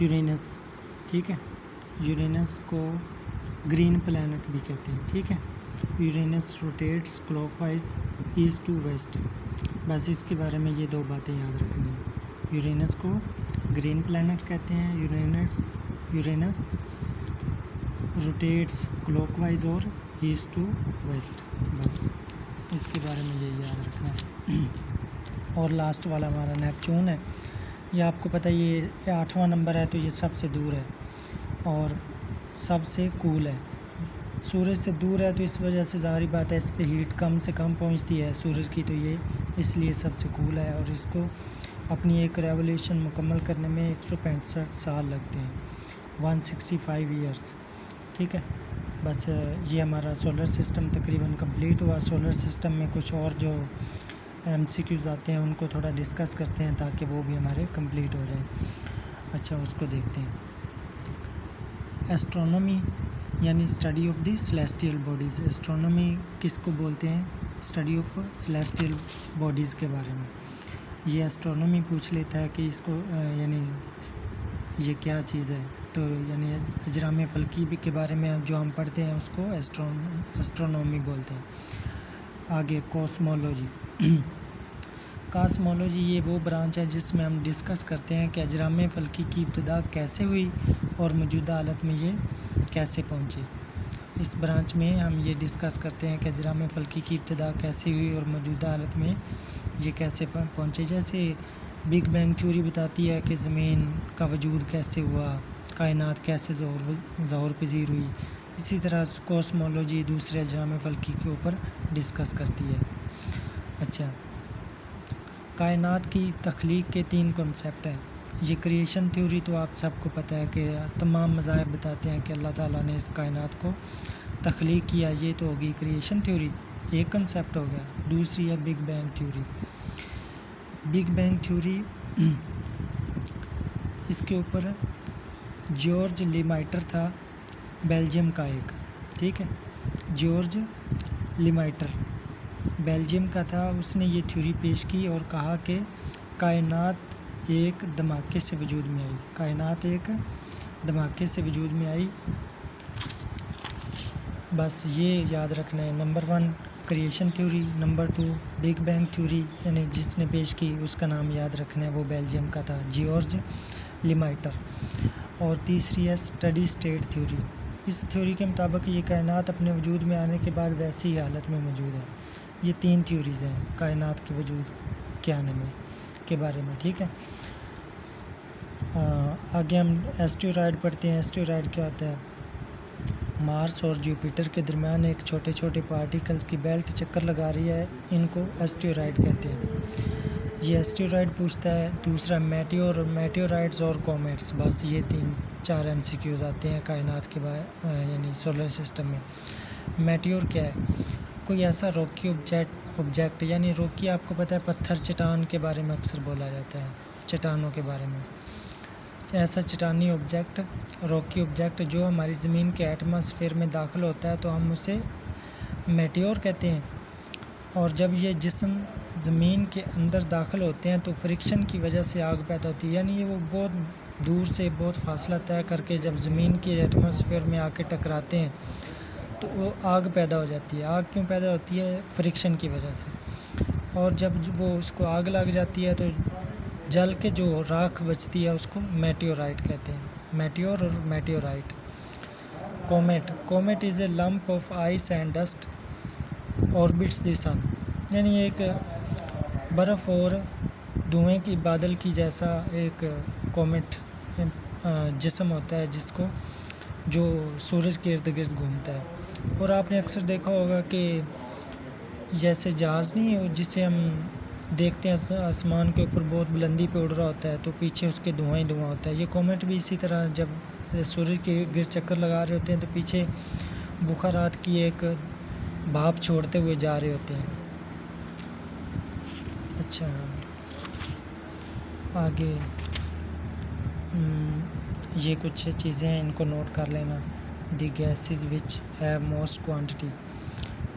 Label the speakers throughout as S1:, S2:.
S1: یورینس، ٹھیک ہے، یورینس کو گرین پلانٹ بھی کہتے ہیں، ٹھیک ہے. Uranus rotates clockwise east to west. بس اس کے بارے میں یہ دو باتیں یاد رکھنی ہیں. یورینس کو گرین پلانٹ کہتے ہیں، یورینس روٹیٹس کلاک وائز اور ایسٹ ٹو ویسٹ. بس اس کے بارے میں یہ یاد رکھنا ہے. اور لاسٹ والا ہمارا نیپچون ہے. یہ آپ کو پتہ ہے یہ 8واں نمبر ہے، تو یہ سب سے دور ہے اور سب سے کول ہے. سورج سے دور ہے تو اس وجہ سے ظاہری بات ہے اس پہ ہیٹ کم سے کم پہنچتی ہے سورج کی، تو یہ اس لیے سب سے کول ہے. اور اس کو اپنی ایک ریولیوشن مکمل کرنے میں 165 سال لگتے ہیں، 165 ایئرس. ٹھیک ہے، بس یہ ہمارا سولر سسٹم تقریباً کمپلیٹ ہوا. سولر سسٹم میں کچھ اور جو MCQs آتے ہیں ان کو تھوڑا ڈسکس کرتے ہیں تاکہ وہ بھی ہمارے کمپلیٹ ہو جائیں. اچھا، اس کو دیکھتے ہیں. ایسٹرونومی یعنی study of the celestial bodies. Astronomy کس کو بولتے ہیں؟ اسٹڈی آف سیلیسٹیل باڈیز کے بارے میں. یہ ایسٹرونومی پوچھ لیتا ہے کہ اس کو یعنی یہ کیا چیز ہے، تو یعنی اجرام فلکی کے بارے میں جو ہم پڑھتے ہیں اس کو ایسٹرونومی بولتے ہیں. آگے کاسمولوجی. کاسمولوجی یہ وہ برانچ ہے جس میں ہم ڈسکس کرتے ہیں کہ اجرام فلکی کی ابتدا کیسے ہوئی اور موجودہ حالت میں یہ کیسے پہنچے. اس برانچ میں ہم یہ ڈسکس کرتے ہیں کہ اجرام فلکی کی ابتدا کیسے ہوئی اور موجودہ حالت میں یہ کیسے پہنچے. جیسے بگ بینگ تھیوری بتاتی ہے کہ زمین کا وجود کیسے ہوا، کائنات کیسے ظہور پذیر ہوئی. اسی طرح کاسمولوجی دوسرے اجرام فلکی کے اوپر ڈسکس کرتی ہے. اچھا، کائنات کی تخلیق کے 3 کنسیپٹ ہیں. یہ کریشن تھیوری تو آپ سب کو پتہ ہے کہ تمام مذاہب بتاتے ہیں کہ اللہ تعالیٰ نے اس کائنات کو تخلیق کیا. یہ تو ہوگی کریشن تھیوری، ایک کنسیپٹ ہو گیا. دوسری ہے big bang theory. Big bang theory اس کے اوپر جارج لیمائٹر تھا، بیلجیم کا ایک، ٹھیک ہے، جارج لیمائٹر بیلجیم کا تھا. اس نے یہ تھیوری پیش کی اور کہا کہ کائنات ایک دھماکے سے وجود میں آئی. کائنات ایک دھماکے سے وجود میں آئی. بس یہ یاد رکھنا ہے. Number 1 creation theory, number 2 big bang theory یعنی جس نے پیش کی اس کا نام یاد رکھنا ہے، وہ بیلجیم کا تھا، جارج لیمائٹر. اور تیسری ہے اسٹڈی اسٹیٹ تھیوری. اس تھیوری کے مطابق یہ کائنات اپنے وجود میں آنے کے بعد ویسی ہی حالت میں موجود ہے. یہ 3 تھیوریز ہیں کائنات کے وجود کے آنے میں کے بارے میں، ٹھیک ہے. آگے ہم ایسٹیرائڈ پڑھتے ہیں. ایسٹیرائڈ کیا ہوتا ہے؟ مارس اور جوپیٹر کے درمیان ایک چھوٹے چھوٹے پارٹیکلز کی بیلٹ چکر لگا رہی ہے، ان کو ایسٹیرائڈ کہتے ہیں. یہ ایسٹیرائڈ پوچھتا ہے. دوسرا میٹیورائڈز اور کومیٹس. بس یہ 3-4 MCQs آتے ہیں کائنات کے یعنی سولر سسٹم میں. میٹیور کیا ہے؟ کوئی ایسا روکی آبجیکٹ یعنی روکی آپ کو پتہ ہے پتھر چٹان کے بارے میں اکثر بولا جاتا ہے، چٹانوں کے بارے میں. ایسا چٹانی آبجیکٹ، روکی آبجیکٹ جو ہماری زمین کے ایٹماسفیئر میں داخل ہوتا ہے تو ہم اسے میٹیور کہتے ہیں. اور جب یہ جسم زمین کے اندر داخل ہوتے ہیں تو فرکشن کی وجہ سے آگ پیدا ہوتی ہے. یعنی وہ بہت دور سے بہت فاصلہ طے کر کے جب زمین کے ایٹماسفیئر میں آ کے ٹکراتے ہیں تو وہ آگ پیدا ہو جاتی ہے. آگ کیوں پیدا ہوتی ہے؟ فرکشن کی وجہ سے. اور جب وہ اس کو آگ لگ جاتی ہے تو جل کے جو راکھ بچتی ہے اس کو میٹیورائٹ کہتے ہیں. میٹیور اور meteorite. Comet is a lump of ice and dust orbits the sun. یعنی ایک برف اور دھوئیں کی بادل کی جیسا ایک کومیٹ جسم ہوتا ہے جس کو جو سورج کے ارد گرد گھومتا ہے. اور آپ نے اکثر دیکھا ہوگا کہ جیسے جہاز نہیں ہو جسے ہم دیکھتے ہیں آسمان کے اوپر بہت بلندی پہ اڑ رہا ہوتا ہے تو پیچھے اس کے دھواں ہی دھواں ہوتا ہے. یہ کومیٹ بھی اسی طرح جب سورج کے گرد چکر لگا رہے ہوتے ہیں تو پیچھے بخارات کی ایک بھاپ چھوڑتے ہوئے جا رہے ہوتے ہیں. اچھا، آگے یہ کچھ چیزیں ہیں ان کو نوٹ کر لینا. The gases which have most quantity.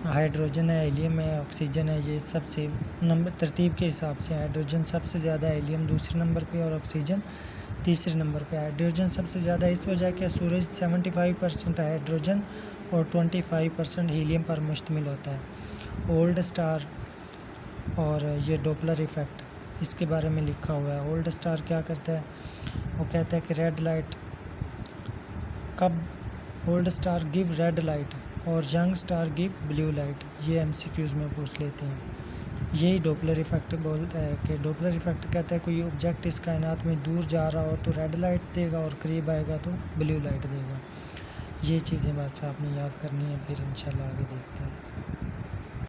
S1: Hydrogen ہے، ہیلیم ہے، آکسیجن ہے. یہ سب سے ترتیب کے حساب سے ہائیڈروجن سب سے زیادہ، ہیلیم دوسرے نمبر پہ اور آکسیجن تیسرے نمبر پہ ہائیڈروجن سب سے زیادہ اس وجہ کہ سورج 75% ہائیڈروجن اور 25% ہیلیم پر مشتمل ہوتا ہے۔ اولڈ اسٹار اور یہ ڈوپلر ایفیکٹ اس کے بارے میں لکھا ہوا ہے۔ اولڈ اسٹار کیا کرتا ہے؟ وہ کہتا ہے کہ ریڈ لائٹ کب old star give red light اور young star give blue light, یہ ایم سی کیوز میں پوچھ لیتے ہیں۔ یہی ڈوپلر ایفیکٹ بولتا ہے کہ ڈوپلر ایفیکٹ کہتا ہے کوئی آبجیکٹ اس کائنات میں دور جا رہا ہو تو ریڈ لائٹ دے گا اور قریب آئے گا تو بلیو لائٹ دے گا۔ یہ چیزیں بس آپ نے یاد کرنی ہے، پھر انشاءاللہ آگے دیکھتے ہیں۔